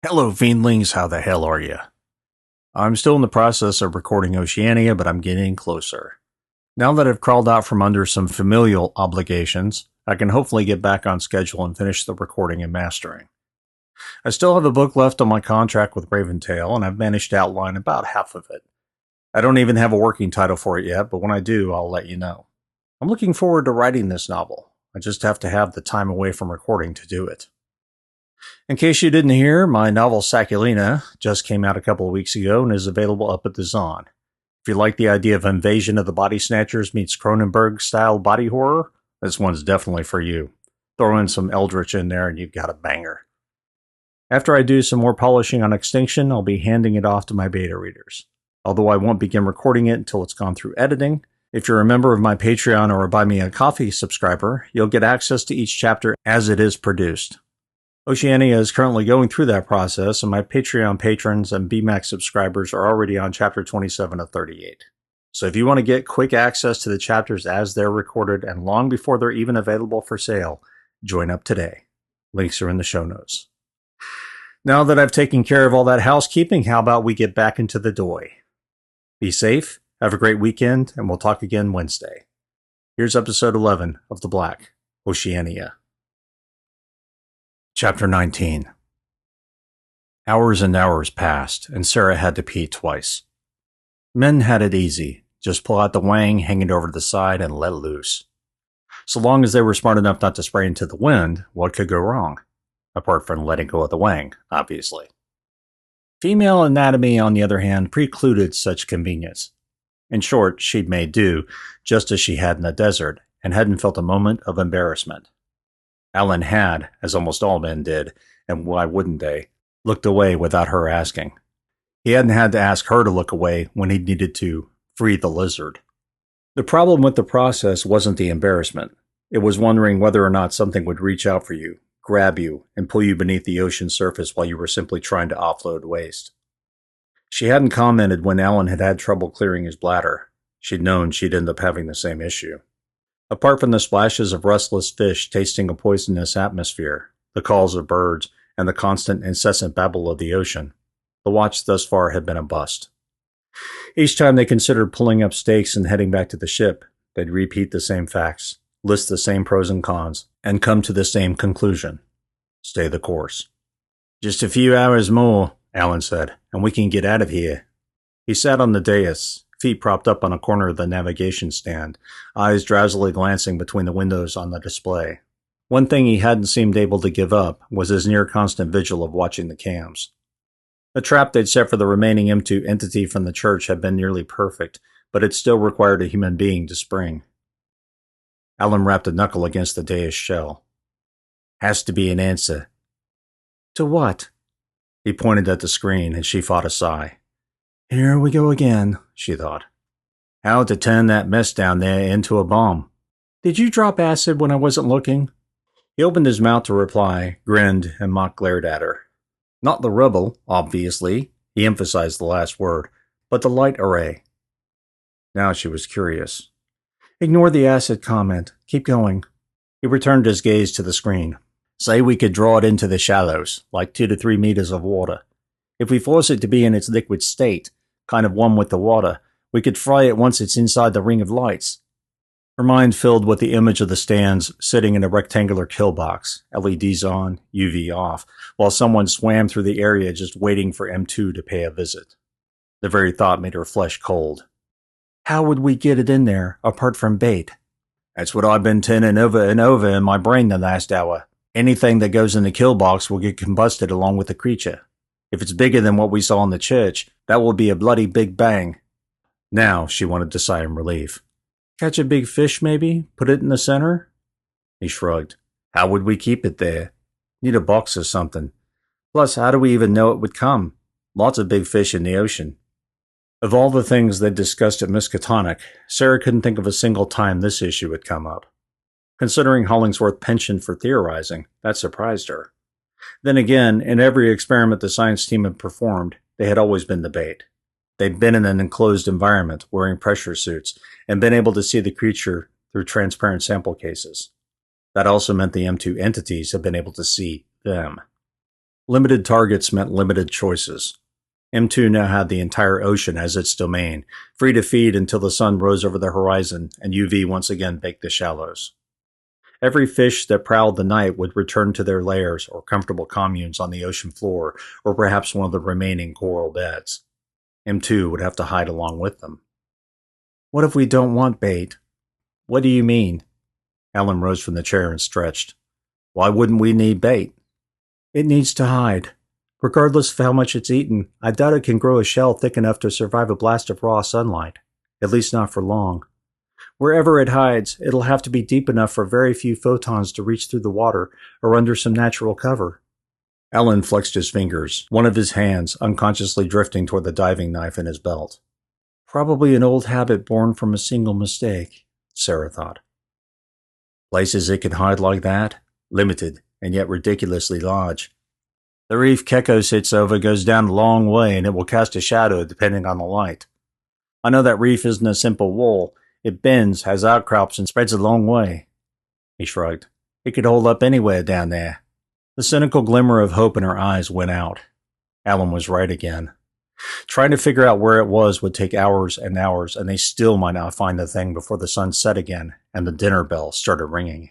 Hello, fiendlings, how the hell are you? I'm still in the process of recording Oceania, but I'm getting closer. Now that I've crawled out from under some familial obligations, I can hopefully get back on schedule and finish the recording and mastering. I still have a book left on my contract with Raventail, and I've managed to outline about half of it. I don't even have a working title for it yet, but when I do, I'll let you know. I'm looking forward to writing this novel. I just have to have the time away from recording to do it. In case you didn't hear, my novel Sacculina just came out a couple of weeks ago and is available up at the Zon. If you like the idea of Invasion of the Body Snatchers meets Cronenberg-style body horror, this one's definitely for you. Throw in some Eldritch in there and you've got a banger. After I do some more polishing on Extinction, I'll be handing it off to my beta readers. Although I won't begin recording it until it's gone through editing, if you're a member of my Patreon or a Buy Me a Coffee subscriber, you'll get access to each chapter as it is produced. Oceania is currently going through that process, and my Patreon patrons and BMAX subscribers are already on chapter 27 of 38. So if you want to get quick access to the chapters as they're recorded and long before they're even available for sale, join up today. Links are in the show notes. Now that I've taken care of all that housekeeping, how about we get back into the doy? Be safe, have a great weekend, and we'll talk again Wednesday. Here's episode 11 of The Black, Oceania. Chapter 19. Hours and hours passed, and Sarah had to pee twice. Men had it easy. Just pull out the wang, hang it over to the side, and let loose. So long as they were smart enough not to spray into the wind, what could go wrong? Apart from letting go of the wang, obviously. Female anatomy, on the other hand, precluded such convenience. In short, she'd made do, just as she had in the desert, and hadn't felt a moment of embarrassment. Alan had, as almost all men did, and why wouldn't they, looked away without her asking. He hadn't had to ask her to look away when he needed to free the lizard. The problem with the process wasn't the embarrassment. It was wondering whether or not something would reach out for you, grab you, and pull you beneath the ocean surface while you were simply trying to offload waste. She hadn't commented when Alan had had trouble clearing his bladder. She'd known she'd end up having the same issue. Apart from the splashes of restless fish tasting a poisonous atmosphere, the calls of birds, and the constant, incessant babble of the ocean, the watch thus far had been a bust. Each time they considered pulling up stakes and heading back to the ship, they'd repeat the same facts, list the same pros and cons, and come to the same conclusion. Stay the course. "Just a few hours more," Alan said, "and we can get out of here." He sat on the dais, feet propped up on a corner of the navigation stand, eyes drowsily glancing between the windows on the display. One thing he hadn't seemed able to give up was his near-constant vigil of watching the cams. The trap they'd set for the remaining M2 entity from the church had been nearly perfect, but it still required a human being to spring. Alan rapped a knuckle against the dais shell. "Has to be an answer." "To what?" He pointed at the screen, and she fought a sigh. "Here we go again," she thought. "How to turn that mess down there into a bomb." "Did you drop acid when I wasn't looking?" He opened his mouth to reply, grinned, and mock glared at her. Not the rubble, obviously, he emphasized the last word, but the light array. Now she was curious. "Ignore the acid comment. Keep going." He returned his gaze to the screen. "Say we could draw it into the shallows, like 2 to 3 meters of water. If we force it to be in its liquid state, kind of one with the water, we could fry it once it's inside the ring of lights." Her mind filled with the image of the stands sitting in a rectangular kill box, LEDs on, UV off, while someone swam through the area just waiting for M2 to pay a visit. The very thought made her flesh cold. "How would we get it in there, apart from bait?" "That's what I've been turning over and over in my brain the last hour. Anything that goes in the kill box will get combusted along with the creature. If it's bigger than what we saw in the church, that will be a bloody big bang." Now she wanted to sigh in relief. "Catch a big fish, maybe? Put it in the center?" He shrugged. "How would we keep it there? Need a box or something. Plus, how do we even know it would come? Lots of big fish in the ocean." Of all the things they'd discussed at Miskatonic, Sarah couldn't think of a single time this issue had come up. Considering Hollingsworth's penchant for theorizing, that surprised her. Then again, in every experiment the science team had performed, they had always been the bait. They'd been in an enclosed environment, wearing pressure suits, and been able to see the creature through transparent sample cases. That also meant the M2 entities had been able to see them. Limited targets meant limited choices. M2 now had the entire ocean as its domain, free to feed until the sun rose over the horizon and UV once again baked the shallows. Every fish that prowled the night would return to their lairs or comfortable communes on the ocean floor, or perhaps one of the remaining coral beds. M2 would have to hide along with them. What if we don't want bait? What do you mean? Alan rose from the chair and stretched. Why wouldn't we need bait? It needs to hide. Regardless of how much it's eaten, I doubt it can grow a shell thick enough to survive a blast of raw sunlight. At least not for long. Wherever it hides, it'll have to be deep enough for very few photons to reach through the water or under some natural cover. Alan flexed his fingers, one of his hands unconsciously drifting toward the diving knife in his belt. Probably an old habit born from a single mistake, Sarah thought. Places it can hide like that? Limited, and yet ridiculously large. The reef Keko sits over goes down a long way, and it will cast a shadow depending on the light. I know that reef isn't a simple wall. It bends, has outcrops, and spreads a long way. He shrugged. It could hold up anywhere down there. The cynical glimmer of hope in her eyes went out. Alan was right again. Trying to figure out where it was would take hours and hours, and they still might not find the thing before the sun set again and the dinner bell started ringing.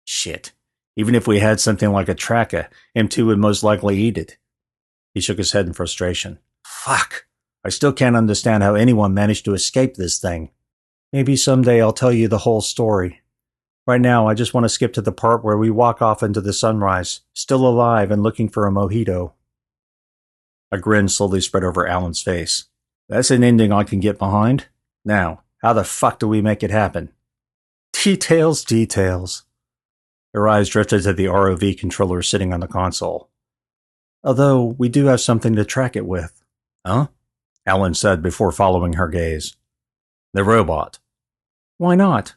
Shit. Even if we had something like a tracker, M2 would most likely eat it. He shook his head in frustration. Fuck. I still can't understand how anyone managed to escape this thing. Maybe someday I'll tell you the whole story. Right now, I just want to skip to the part where we walk off into the sunrise, still alive and looking for a mojito. A grin slowly spread over Alan's face. That's an ending I can get behind. Now, how the fuck do we make it happen? Details, details. Her eyes drifted to the ROV controller sitting on the console. Although, we do have something to track it with. Huh? Alan said before following her gaze. The robot. Why not?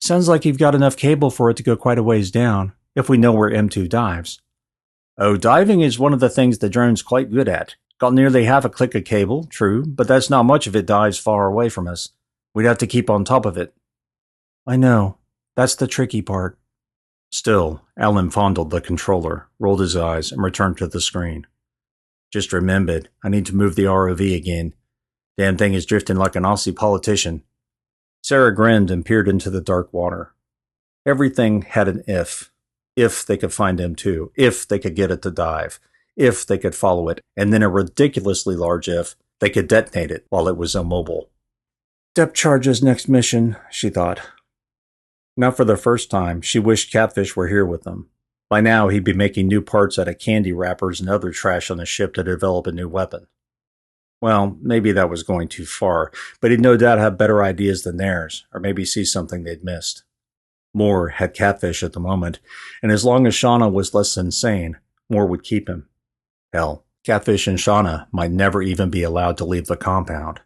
Sounds like you've got enough cable for it to go quite a ways down, if we know where M2 dives. Oh, diving is one of the things the drone's quite good at. Got nearly half a click of cable, true, but that's not much if it dives far away from us. We'd have to keep on top of it. I know. That's the tricky part. Still, Alan fondled the controller, rolled his eyes, and returned to the screen. Just remembered, I need to move the ROV again. Damn thing is drifting like an Aussie politician. Sarah grinned and peered into the dark water. Everything had an if. If they could find M2, if they could get it to dive, if they could follow it, and then a ridiculously large if they could detonate it while it was immobile. Depth charge's next mission, she thought. Now for the first time, she wished Catfish were here with them. By now, he'd be making new parts out of candy wrappers and other trash on the ship to develop a new weapon. Well, maybe that was going too far, but he'd no doubt have better ideas than theirs, or maybe see something they'd missed. Moore had Catfish at the moment, and as long as Shauna was less insane, Moore would keep him. Hell, Catfish and Shauna might never even be allowed to leave the compound.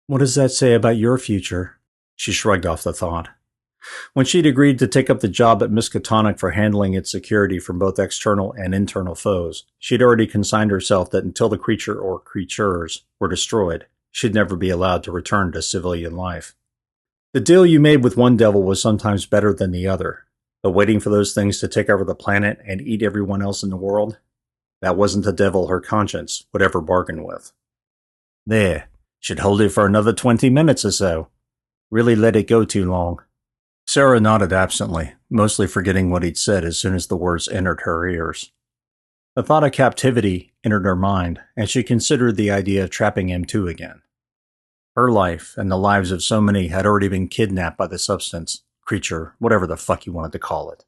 What does that say about your future? She shrugged off the thought. When she'd agreed to take up the job at Miskatonic for handling its security from both external and internal foes, she'd already consigned herself that until the creature or creatures were destroyed, she'd never be allowed to return to civilian life. The deal you made with one devil was sometimes better than the other, but waiting for those things to take over the planet and eat everyone else in the world, that wasn't the devil her conscience would ever bargain with. There, should hold it for another 20 minutes or so. Really let it go too long. Sarah nodded absently, mostly forgetting what he'd said as soon as the words entered her ears. The thought of captivity entered her mind, and she considered the idea of trapping M2 again. Her life and the lives of so many had already been kidnapped by the substance, creature, whatever the fuck you wanted to call it.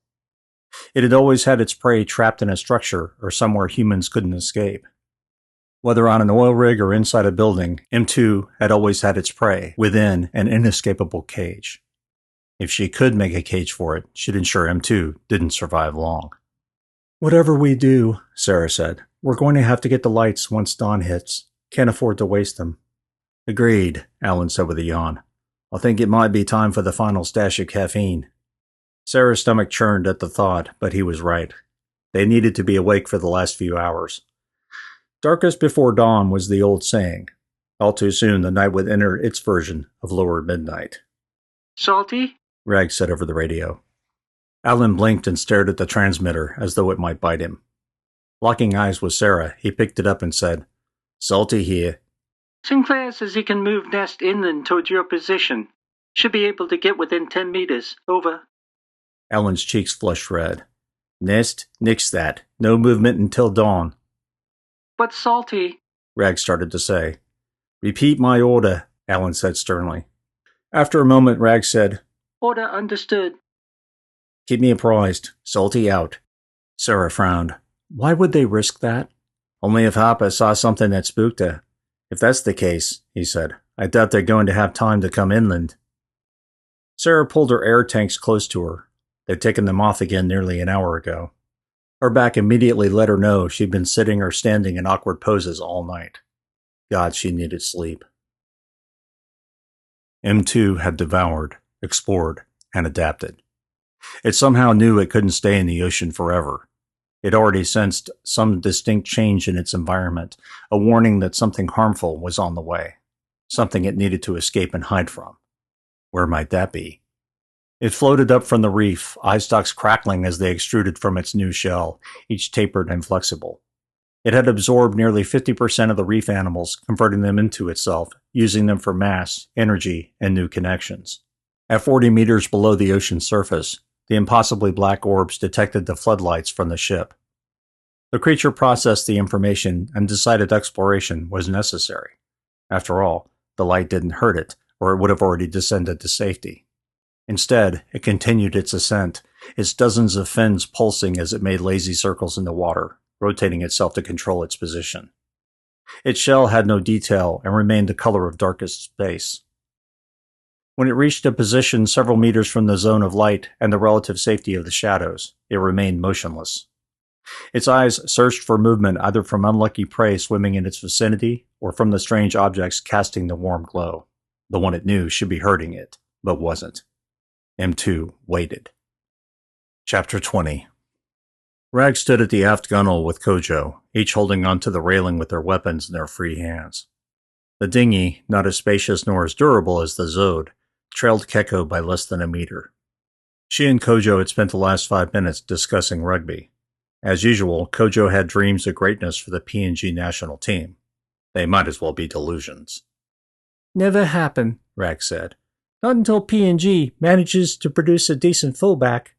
It had always had its prey trapped in a structure or somewhere humans couldn't escape. Whether on an oil rig or inside a building, M2 had always had its prey within an inescapable cage. If she could make a cage for it, she'd ensure M2 didn't survive long. Whatever we do, Sarah said, we're going to have to get the lights once dawn hits. Can't afford to waste them. Agreed, Alan said with a yawn. I think it might be time for the final stash of caffeine. Sarah's stomach churned at the thought, but he was right. They needed to be awake for the last few hours. Darkest before dawn was the old saying. All too soon the night would enter its version of lower midnight. Salty? Rag said over the radio. Alan blinked and stared at the transmitter as though it might bite him. Locking eyes with Sarah, he picked it up and said, "Salty here." "Sinclair says he can move nest inland towards your position. Should be able to get within 10 meters. Over." Ellen's cheeks flushed red. "Nest? Nix that. No movement until dawn." "But Salty—" Rag started to say. "Repeat my order," Ellen said sternly. After a moment, Rag said, "Order understood." "Keep me apprised. Salty out." Sarah frowned. Why would they risk that? Only if Harper saw something that spooked her. If that's the case, he said, I doubt they're going to have time to come inland. Sarah pulled her air tanks close to her. They'd taken them off again nearly an hour ago. Her back immediately let her know she'd been sitting or standing in awkward poses all night. God, she needed sleep. M2 had devoured, explored, and adapted. It somehow knew it couldn't stay in the ocean forever. It already sensed some distinct change in its environment, a warning that something harmful was on the way, something it needed to escape and hide from. Where might that be? It floated up from the reef, eye stalks crackling as they extruded from its new shell, each tapered and flexible. It had absorbed nearly 50% of the reef animals, converting them into itself, using them for mass, energy, and new connections. At 40 meters below the ocean's surface, the impossibly black orbs detected the floodlights from the ship. The creature processed the information and decided exploration was necessary. After all, the light didn't hurt it, or it would have already descended to safety. Instead, it continued its ascent, its dozens of fins pulsing as it made lazy circles in the water, rotating itself to control its position. Its shell had no detail and remained the color of darkest space. When it reached a position several meters from the zone of light and the relative safety of the shadows, it remained motionless. Its eyes searched for movement either from unlucky prey swimming in its vicinity or from the strange objects casting the warm glow. The one it knew should be hurting it, but wasn't. M2 waited. Chapter 20. Rag stood at the aft gunwale with Kojo, each holding onto the railing with their weapons in their free hands. The dinghy, not as spacious nor as durable as the Zode, trailed Keko by less than a meter. She and Kojo had spent the last 5 minutes discussing rugby. As usual, Kojo had dreams of greatness for the PNG national team. They might as well be delusions. Never happen, Rag said. Not until PNG manages to produce a decent fullback.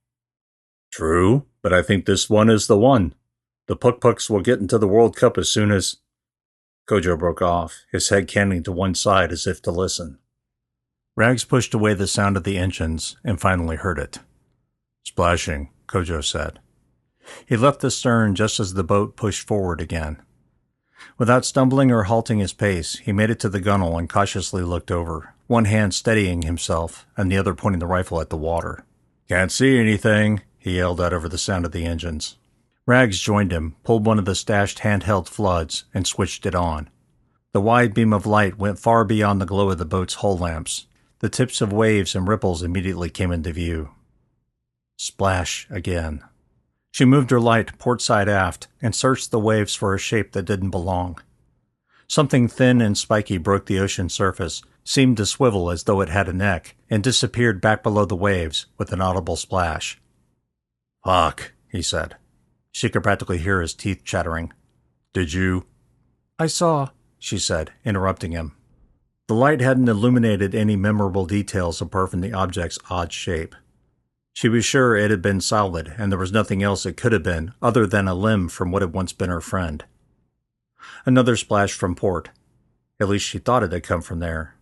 True, but I think this one is the one. The Puck-Pucks will get into the World Cup as soon as... Kojo broke off, his head canting to one side as if to listen. Rags pushed away the sound of the engines and finally heard it. Splashing, Kojo said. He left the stern just as the boat pushed forward again. Without stumbling or halting his pace, he made it to the gunwale and cautiously looked over, one hand steadying himself and the other pointing the rifle at the water. Can't see anything, he yelled out over the sound of the engines. Rags joined him, pulled one of the stashed handheld floods, and switched it on. The wide beam of light went far beyond the glow of the boat's hull lamps. The tips of waves and ripples immediately came into view. Splash again. She moved her light port side aft and searched the waves for a shape that didn't belong. Something thin and spiky broke the ocean surface, seemed to swivel as though it had a neck, and disappeared back below the waves with an audible splash. Fuck, he said. She could practically hear his teeth chattering. Did you? I saw, she said, interrupting him. The light hadn't illuminated any memorable details apart from the object's odd shape. She was sure it had been solid, and there was nothing else it could have been other than a limb from what had once been her friend. Another splash from port. At least she thought it had come from there.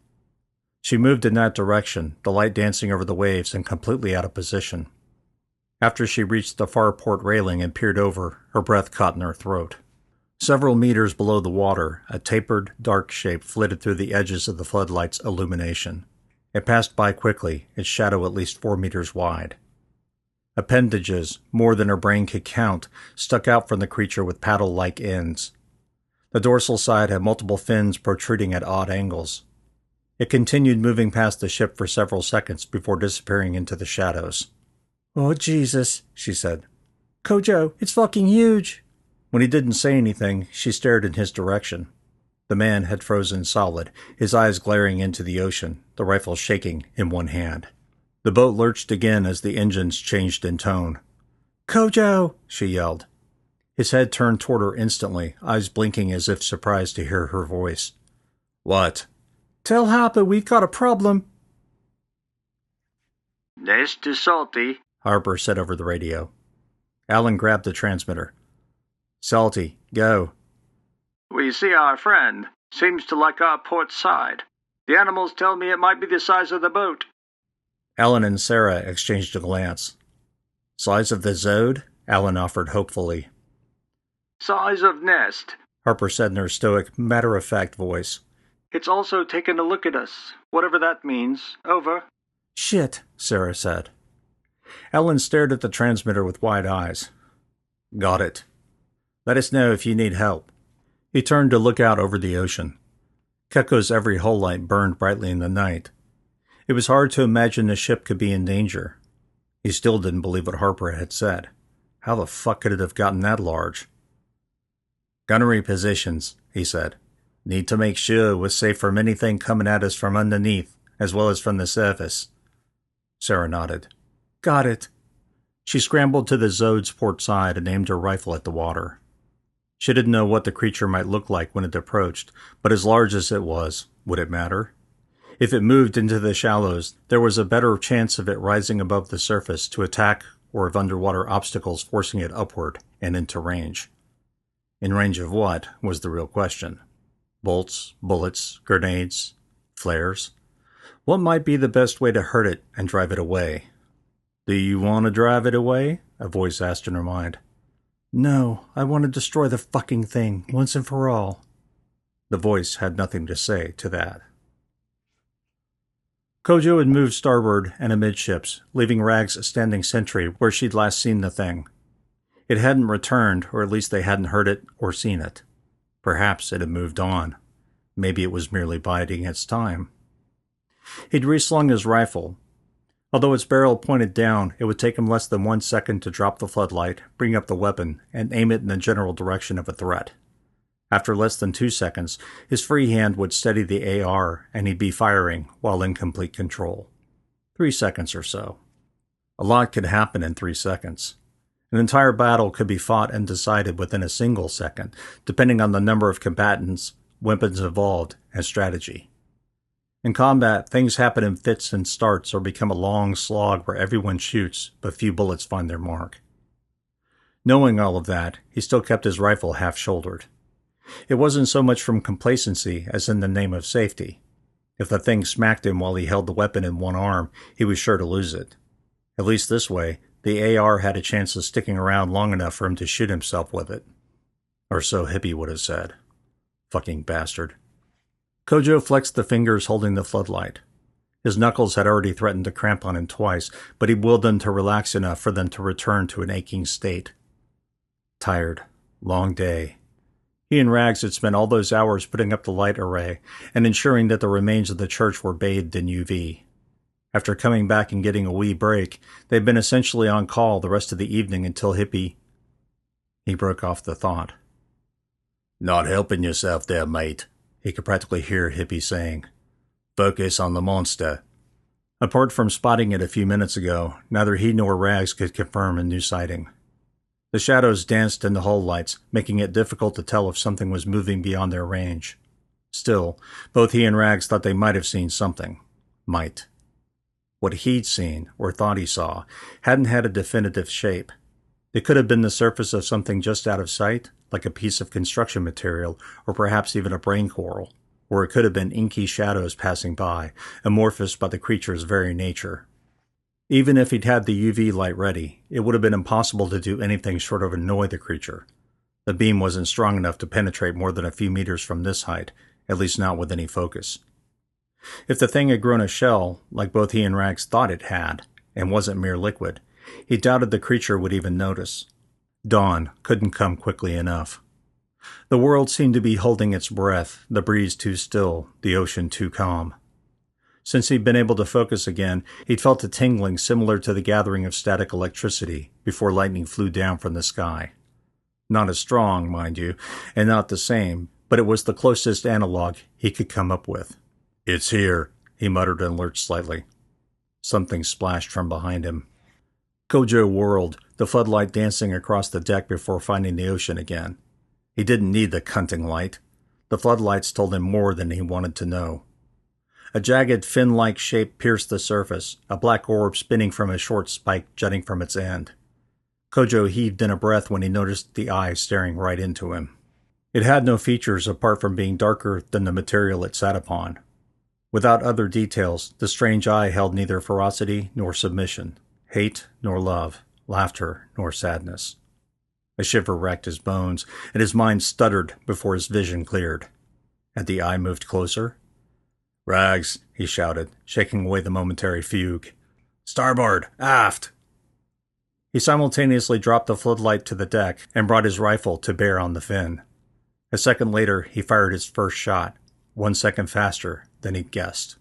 She moved in that direction, the light dancing over the waves and completely out of position. After she reached the far port railing and peered over, her breath caught in her throat. Several meters below the water, a tapered, dark shape flitted through the edges of the floodlight's illumination. It passed by quickly, its shadow at least 4 meters wide. Appendages, more than her brain could count, stuck out from the creature with paddle-like ends. The dorsal side had multiple fins protruding at odd angles. It continued moving past the ship for several seconds before disappearing into the shadows. Oh, Jesus, she said. Kojo, it's fucking huge. When he didn't say anything, she stared in his direction. The man had frozen solid, his eyes glaring into the ocean, the rifle shaking in one hand. The boat lurched again as the engines changed in tone. Kojo, she yelled. His head turned toward her instantly, eyes blinking as if surprised to hear her voice. "What?" "Tell Harper we've got a problem." "Nest is salty," Harper said over the radio. Alan grabbed the transmitter. "Salty, go." "We see our friend. Seems to like our port side. The animals tell me it might be the size of the boat." Alan and Sarah exchanged a glance. "Size of the Zode?" Alan offered hopefully. "Size of nest," Harper said in her stoic, matter-of-fact voice. "It's also taken a look at us, whatever that means. Over." "Shit," Sarah said. Alan stared at the transmitter with wide eyes. "Got it. Let us know if you need help." He turned to look out over the ocean. Kekko's every hull light burned brightly in the night. It was hard to imagine the ship could be in danger. He still didn't believe what Harper had said. How the fuck could it have gotten that large? "Gunnery positions," he said. "Need to make sure we're safe from anything coming at us from underneath, as well as from the surface." Sarah nodded. "Got it." She scrambled to the Zode's port side and aimed her rifle at the water. She didn't know what the creature might look like when it approached, but as large as it was, would it matter? If it moved into the shallows, there was a better chance of it rising above the surface to attack or of underwater obstacles forcing it upward and into range. In range of what was the real question? Bolts, bullets, grenades, flares? What might be the best way to hurt it and drive it away? "Do you want to drive it away?" a voice asked in her mind. "No, I want to destroy the fucking thing, once and for all." The voice had nothing to say to that. Kojo had moved starboard and amidships, leaving Rags standing sentry where she'd last seen the thing. It hadn't returned, or at least they hadn't heard it or seen it. Perhaps it had moved on. Maybe it was merely biding its time. He'd reslung his rifle. Although its barrel pointed down, it would take him less than 1 second to drop the floodlight, bring up the weapon, and aim it in the general direction of a threat. After less than 2 seconds, his free hand would steady the AR, and he'd be firing while in complete control. 3 seconds or so. A lot could happen in 3 seconds. An entire battle could be fought and decided within a single second, depending on the number of combatants, weapons involved, and strategy. In combat, things happen in fits and starts or become a long slog where everyone shoots, but few bullets find their mark. Knowing all of that, he still kept his rifle half-shouldered. It wasn't so much from complacency as in the name of safety. If the thing smacked him while he held the weapon in one arm, he was sure to lose it. At least this way, the AR had a chance of sticking around long enough for him to shoot himself with it. Or so Hippie would have said. Fucking bastard. Kojo flexed the fingers holding the floodlight. His knuckles had already threatened to cramp on him twice, but he willed them to relax enough for them to return to an aching state. Tired. Long day. He and Rags had spent all those hours putting up the light array and ensuring that the remains of the church were bathed in UV. After coming back and getting a wee break, they'd been essentially on call the rest of the evening until Hippie... He broke off the thought. "Not helping yourself there, mate," he could practically hear Hippie saying. "Focus on the monster." Apart from spotting it a few minutes ago, neither he nor Rags could confirm a new sighting. The shadows danced in the hull lights, making it difficult to tell if something was moving beyond their range. Still, both he and Rags thought they might have seen something. Might. What he'd seen, or thought he saw, hadn't had a definitive shape. It could have been the surface of something just out of sight, like a piece of construction material, or perhaps even a brain coral. Or it could have been inky shadows passing by, amorphous by the creature's very nature. Even if he'd had the UV light ready, it would have been impossible to do anything short of annoy the creature. The beam wasn't strong enough to penetrate more than a few meters from this height, at least not with any focus. If the thing had grown a shell, like both he and Rags thought it had, and wasn't mere liquid, he doubted the creature would even notice. Dawn couldn't come quickly enough. The world seemed to be holding its breath, the breeze too still, the ocean too calm. Since he'd been able to focus again, he'd felt a tingling similar to the gathering of static electricity before lightning flew down from the sky. Not as strong, mind you, and not the same, but it was the closest analog he could come up with. "It's here," he muttered and lurched slightly. Something splashed from behind him. Kojo whirled, the floodlight dancing across the deck before finding the ocean again. He didn't need the cunting light. The floodlights told him more than he wanted to know. A jagged fin-like shape pierced the surface, a black orb spinning from a short spike jutting from its end. Kojo heaved in a breath when he noticed the eye staring right into him. It had no features apart from being darker than the material it sat upon. Without other details, the strange eye held neither ferocity nor submission, hate nor love, laughter nor sadness. A shiver racked his bones, and his mind stuttered before his vision cleared. Had the eye moved closer? "Rags," he shouted, shaking away the momentary fugue. "Starboard! Aft!" He simultaneously dropped the floodlight to the deck and brought his rifle to bear on the fin. A second later, he fired his first shot, 1 second faster than he'd guessed.